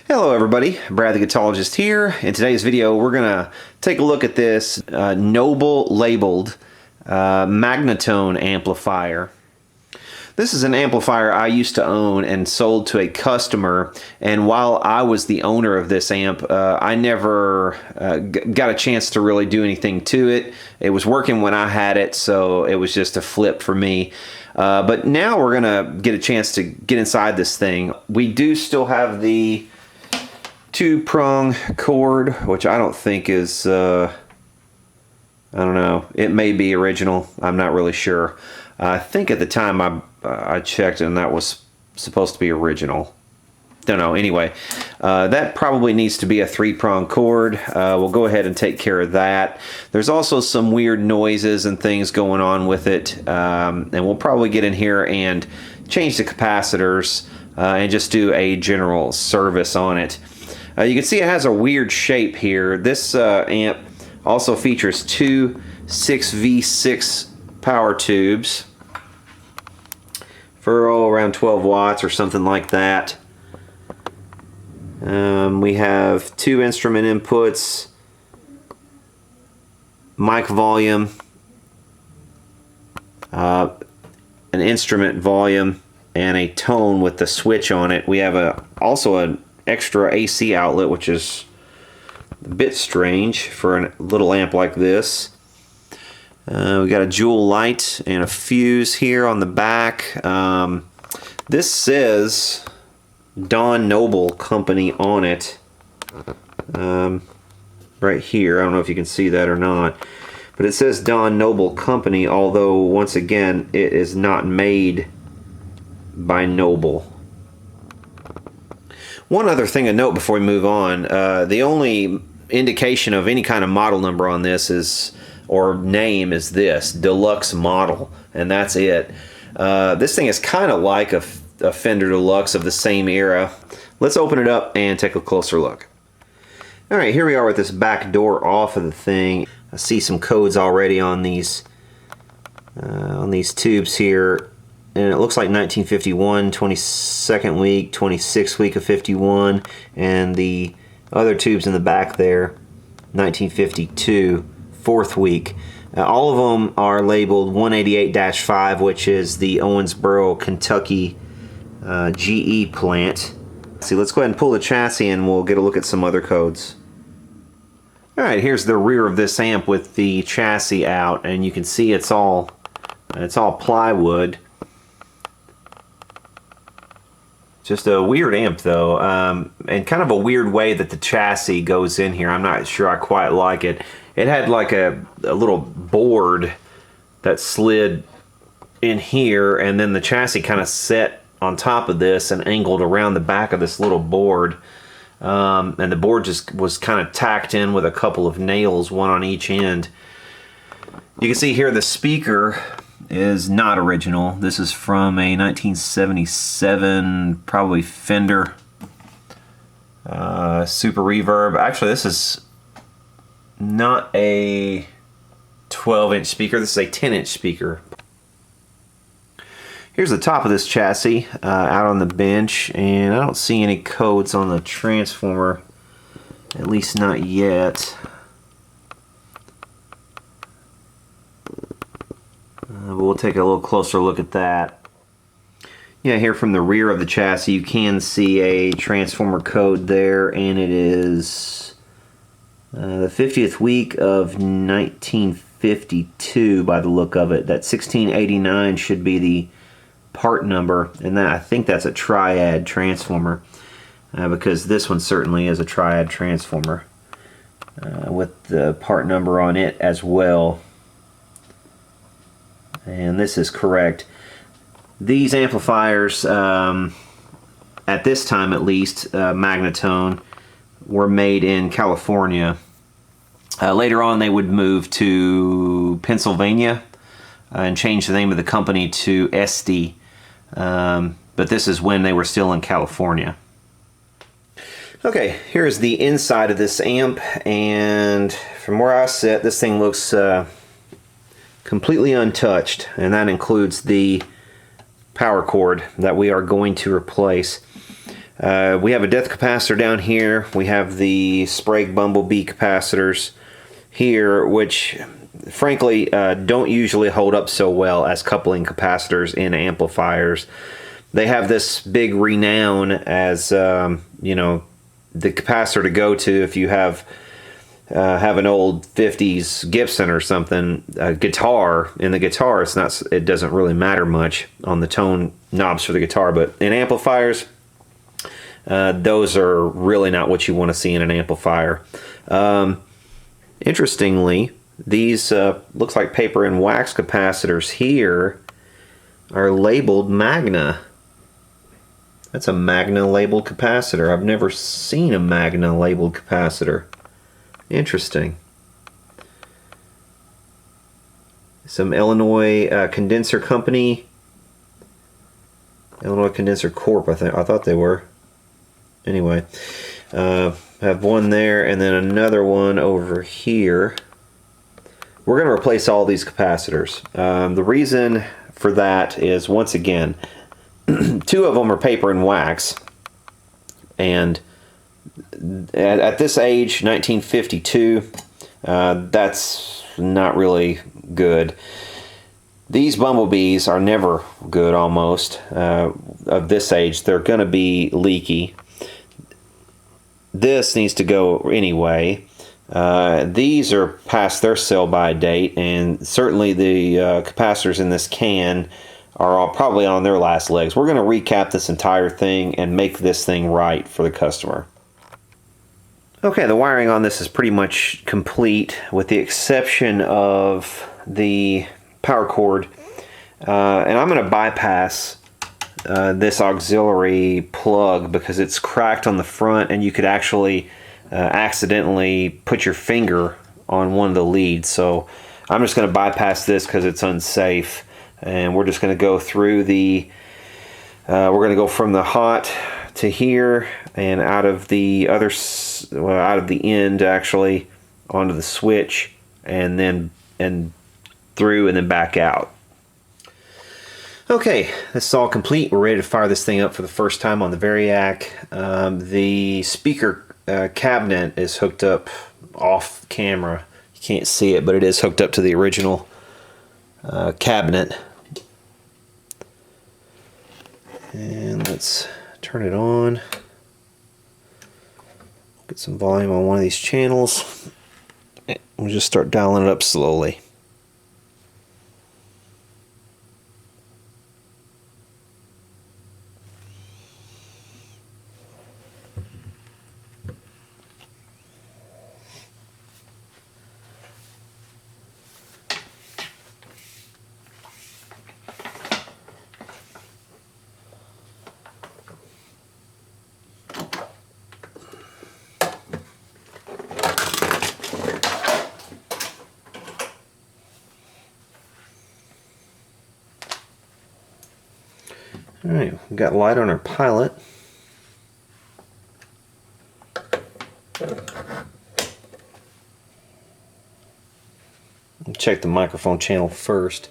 Hello everybody, Brad the Guitologist here. In today's video we're going to take a look at this Noble labeled Magnatone amplifier. This is an amplifier I used to own and sold to a customer, and while I was the owner of this amp, I never got a chance to really do anything to it. It was working when I had it, so it was just a flip for me. But now we're going to get a chance to get inside this thing. We do still have the two-prong cord, which I don't think is, I don't know, it may be original, I'm not really sure. I think at the time I checked and that was supposed to be original. Don't know, anyway, that probably needs to be a three-prong cord. We'll go ahead and take care of that. There's also some weird noises and things going on with it, and we'll probably get in here and change the capacitors and just do a general service on it. You can see it has a weird shape here. This amp also features two 6V6 power tubes for around 12 watts or something like that. We have two instrument inputs, mic volume, an instrument volume, and a tone with the switch on it. We have also an extra AC outlet, which is a bit strange for a little amp like this. We got a jewel light and a fuse here on the back. This says Don Noble Company on it, right here. I don't know if you can see that or not, but it says Don Noble Company, although once again it is not made by Noble. One other thing to note before we move on, the only indication of any kind of model number on this is, or name, is this, Deluxe Model, and that's it. This thing is kind of like a Fender Deluxe of the same era. Let's open it up and take a closer look. Alright, here we are with this back door off of the thing. I see some codes already on these tubes here. And it looks like 1951, 22nd week, 26th week of 51, and the other tubes in the back there, 1952, 4th week. All of them are labeled 188-5, which is the Owensboro, Kentucky GE plant. See, let's go ahead and pull the chassis and we'll get a look at some other codes. Alright, here's the rear of this amp with the chassis out, and you can see it's all plywood. Just a weird amp though, and kind of a weird way that the chassis goes in here. I'm not sure I quite like it. It had like a little board that slid in here, and then the chassis kind of set on top of this and angled around the back of this little board. And the board just was kind of tacked in with a couple of nails, one on each end. You can see here the speaker is not original. This is from a 1977, probably Fender Super Reverb. Actually, this is not a 12-inch speaker. This is a 10-inch speaker. Here's the top of this chassis out on the bench, and I don't see any codes on the transformer, at least not yet. But we'll take a little closer look at that. Yeah, here from the rear of the chassis you can see a transformer code there, and it is the 50th week of 1952 by the look of it. That 1689 should be the part number, and that, I think that's a triad transformer, because this one certainly is a triad transformer with the part number on it as well. And this is correct. These amplifiers, at this time at least, Magnatone, were made in California. Later on they would move to Pennsylvania and change the name of the company to SD. But this is when they were still in California. Okay, here's the inside of this amp, and from where I sit, this thing looks completely untouched, and that includes the power cord that we are going to replace. We have a depth capacitor down here. We have the Sprague Bumblebee capacitors here, which frankly don't usually hold up so well as coupling capacitors in amplifiers. They have this big renown as you know, the capacitor to go to if you have an old 50s Gibson or something, guitar. In the guitar, it doesn't really matter much on the tone knobs for the guitar, but in amplifiers, those are really not what you want to see in an amplifier. Interestingly, these looks like paper and wax capacitors here are labeled Magna. That's a Magna labeled capacitor. I've never seen a Magna labeled capacitor. Interesting. Some Illinois Condenser Company. Illinois Condenser Corp, I thought they were. Anyway, have one there and then another one over here. We're going to replace all these capacitors. The reason for that is, once again, two of them are paper and wax, and at this age, 1952, that's not really good. These bumblebees are never good, almost. Of this age, they're going to be leaky. This needs to go anyway. These are past their sell-by date, and certainly the capacitors in this can are all probably on their last legs. We're going to recap this entire thing and make this thing right for the customer. Okay, the wiring on this is pretty much complete with the exception of the power cord. And I'm going to bypass this auxiliary plug because it's cracked on the front, and you could actually accidentally put your finger on one of the leads. So I'm just going to bypass this because it's unsafe, and we're just going to go through the we're going to go from the hot to here and out of the other, well, out of the end actually onto the switch, and then through and then back out. Okay, this is all complete. We're ready to fire this thing up for the first time on the Variac. The speaker cabinet is hooked up off camera. You can't see it, but it is hooked up to the original cabinet. And let's turn it on. Get some volume on one of these channels. We'll just start dialing it up slowly. Alright, we've got light on our pilot. Check the microphone channel first.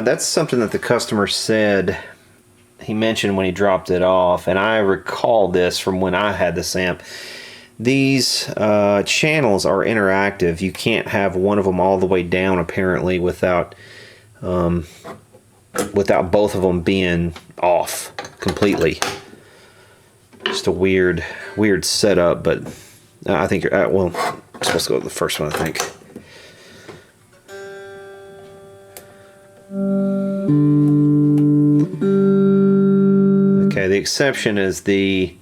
That's something that the customer said he mentioned when he dropped it off, and I recall this from when I had this amp. These channels are interactive. You can't have one of them all the way down apparently without both of them being off completely. Just a weird weird setup, but I think you're, well, I'm supposed to go with the first one, I think. Okay, the exception is the,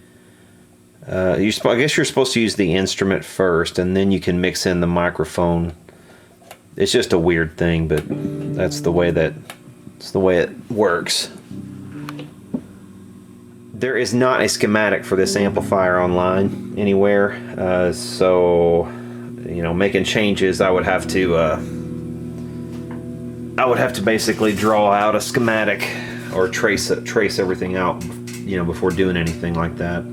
I guess you're supposed to use the instrument first, and then you can mix in the microphone. It's just a weird thing, but that's the way it works. There is not a schematic for this amplifier online anywhere, so you know, making changes, I would have to basically draw out a schematic or trace everything out, you know, before doing anything like that.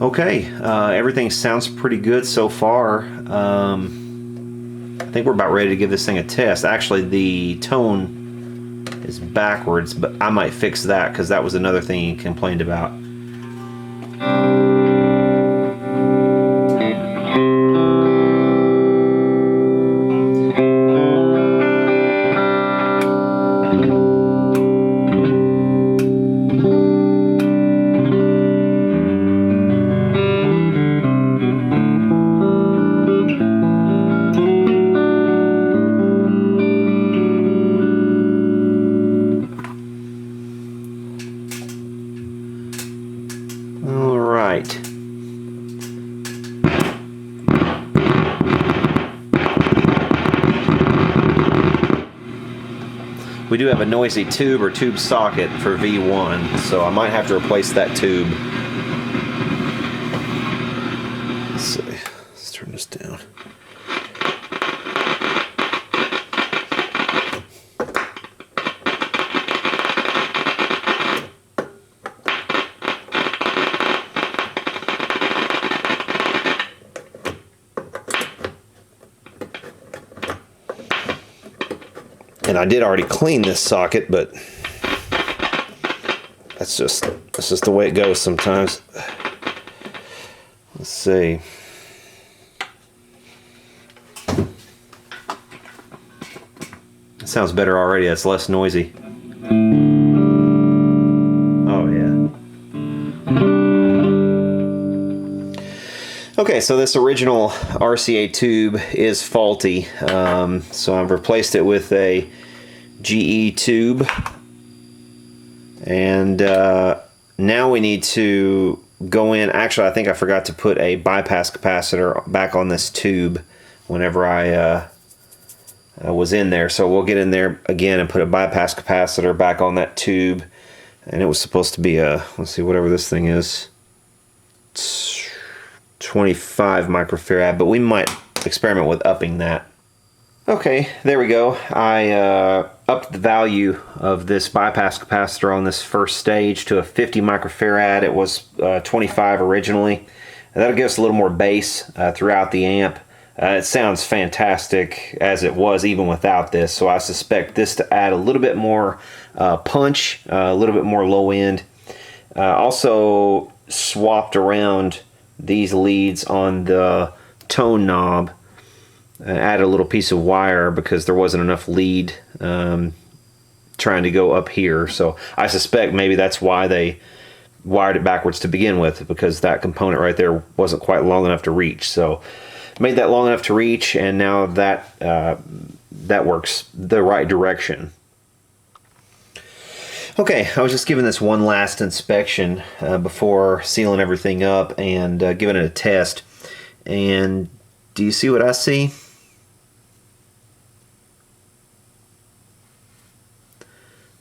Okay, everything sounds pretty good so far. I think we're about ready to give this thing a test. Actually, the tone is backwards, but I might fix that because that was another thing he complained about. We do have a noisy tube or tube socket for V1, so I might have to replace that tube. Let's see. Let's turn this down. And I did already clean this socket, but that's just the way it goes sometimes. Let's see. It sounds better already. It's less noisy. Oh yeah. Okay, so this original RCA tube is faulty, so I've replaced it with a GE tube, and now we need to go in. Actually, I think I forgot to put a bypass capacitor back on this tube whenever I was in there, so we'll get in there again and put a bypass capacitor back on that tube. And it was supposed to be a, let's see, whatever this thing is, 25 microfarad, but we might experiment with upping that. Okay, there we go. I upped the value of this bypass capacitor on this first stage to a 50 microfarad. It was 25 originally. And that'll give us a little more bass throughout the amp. It sounds fantastic as it was even without this, so I suspect this to add a little bit more punch, a little bit more low end. Also swapped around these leads on the tone knob, added a little piece of wire because there wasn't enough lead trying to go up here. So I suspect maybe that's why they wired it backwards to begin with, because that component right there wasn't quite long enough to reach. So made that long enough to reach, and now that that works the right direction. Okay, I was just giving this one last inspection before sealing everything up and giving it a test. And do you see what I see?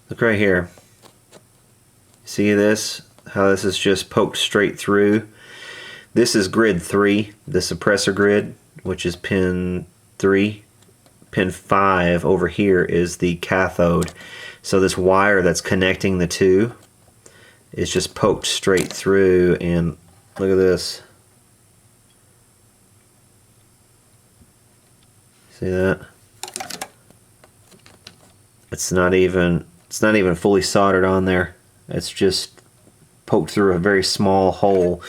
Look right here. See this? How this is just poked straight through? This is grid 3, the suppressor grid, which is pin 3. Pin 5 over here is the cathode. So this wire that's connecting the two is just poked straight through, and look at this. See that? It's not even fully soldered on there. It's just poked through a very small hole.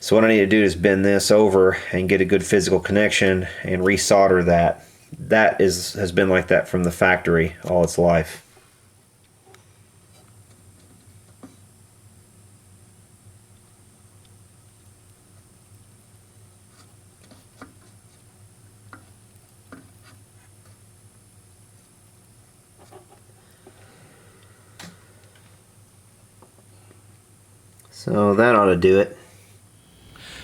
So what I need to do is bend this over and get a good physical connection and resolder that. That has been like that from the factory all its life. So that ought to do it.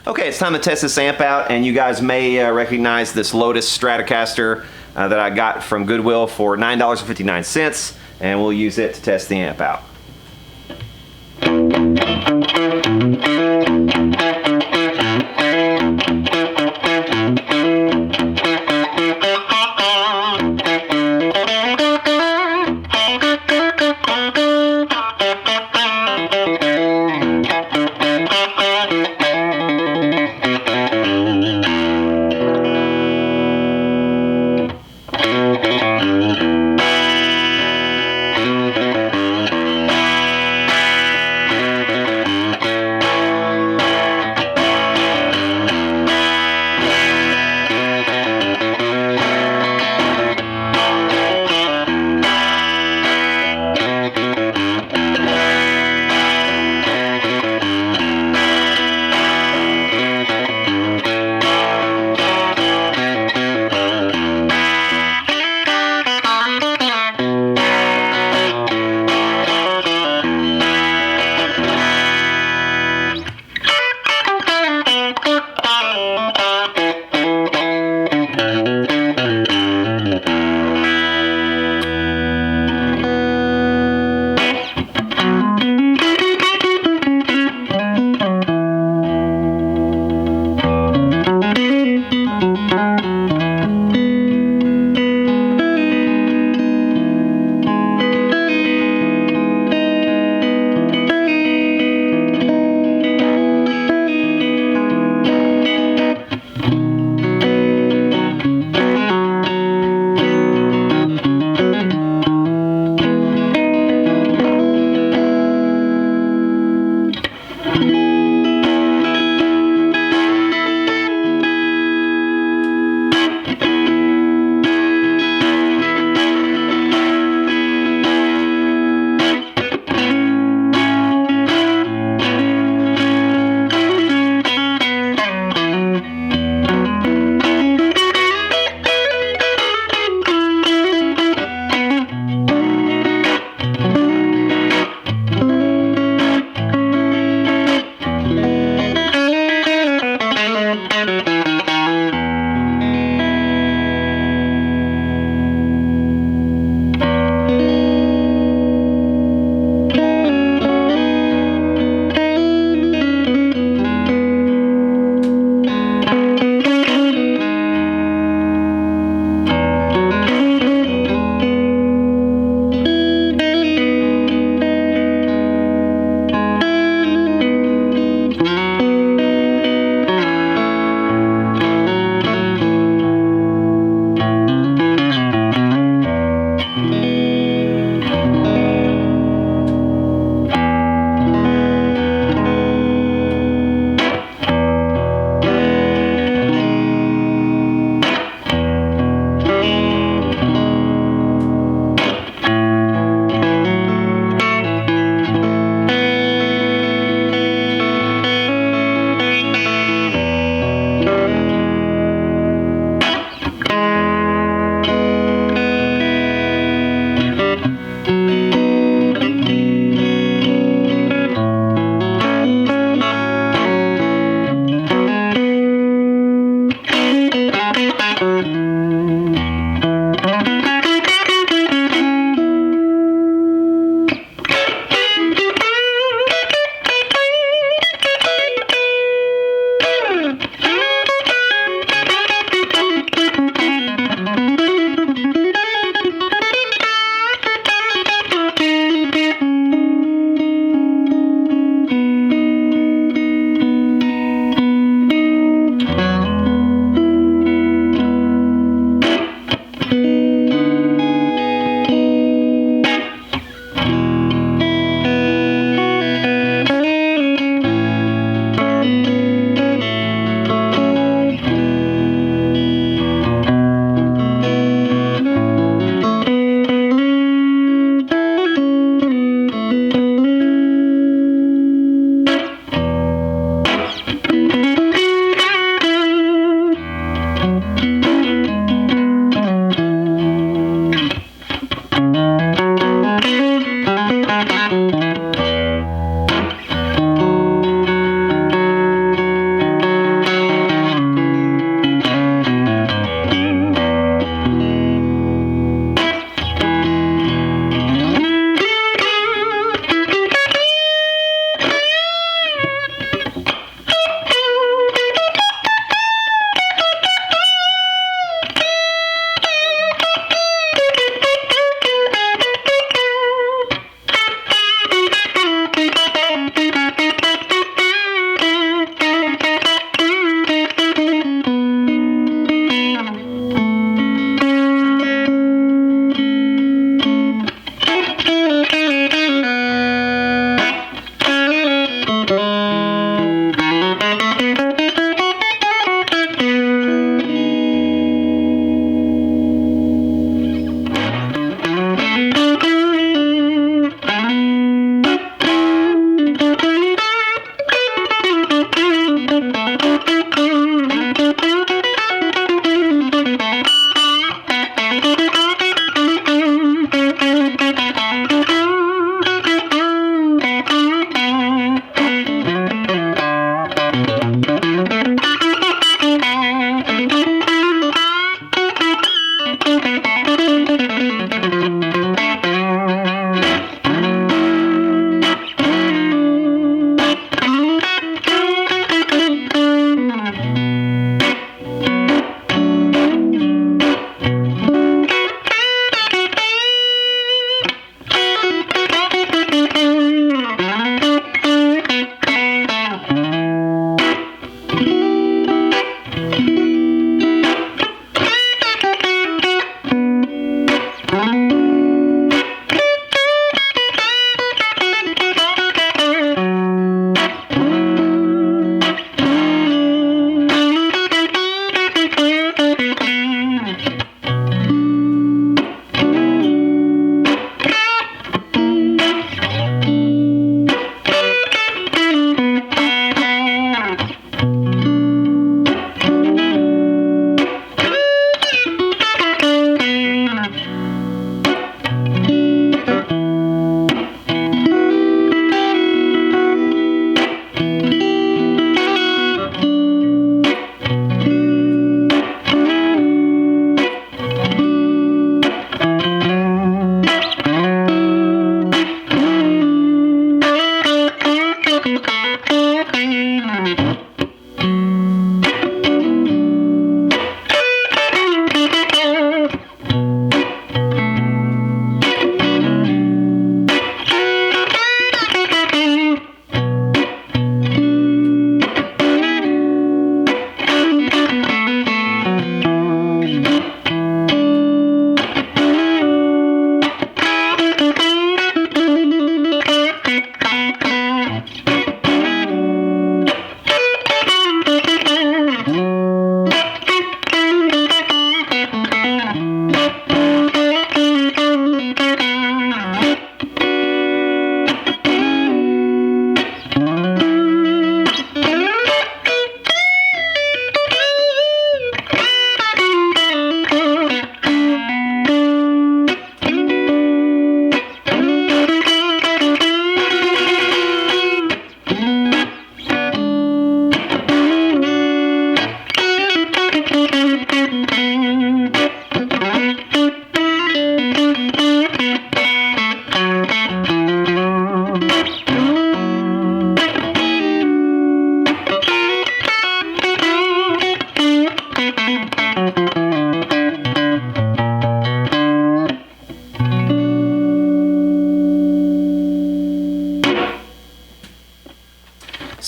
Okay, it's time to test this amp out, and you guys may recognize this Lotus Stratocaster that I got from Goodwill for $9.59, and we'll use it to test the amp out.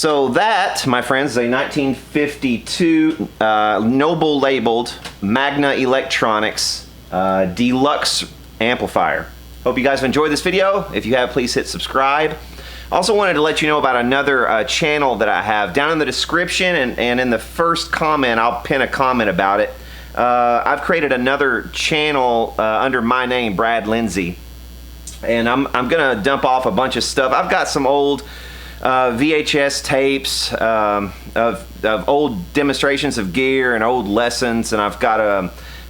So that, my friends, is a 1952 Noble labeled Magna Electronics deluxe amplifier. Hope you guys have enjoyed this video. If you have, please hit subscribe. Also wanted to let you know about another channel that I have. Down in the description and in the first comment, I'll pin a comment about it. I've created another channel under my name, Brad Lindsay. And I'm gonna dump off a bunch of stuff. I've got some old VHS tapes of old demonstrations of gear and old lessons, and I've got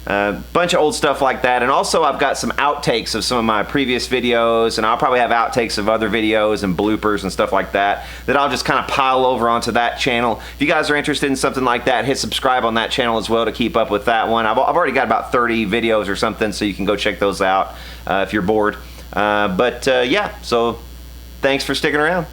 a bunch of old stuff like that. And also I've got some outtakes of some of my previous videos, and I'll probably have outtakes of other videos and bloopers and stuff like that I'll just kind of pile over onto that channel. If you guys are interested in something like that, hit subscribe on that channel as well to keep up with that one. I've already got about 30 videos or something, so you can go check those out if you're bored. Yeah, so thanks for sticking around.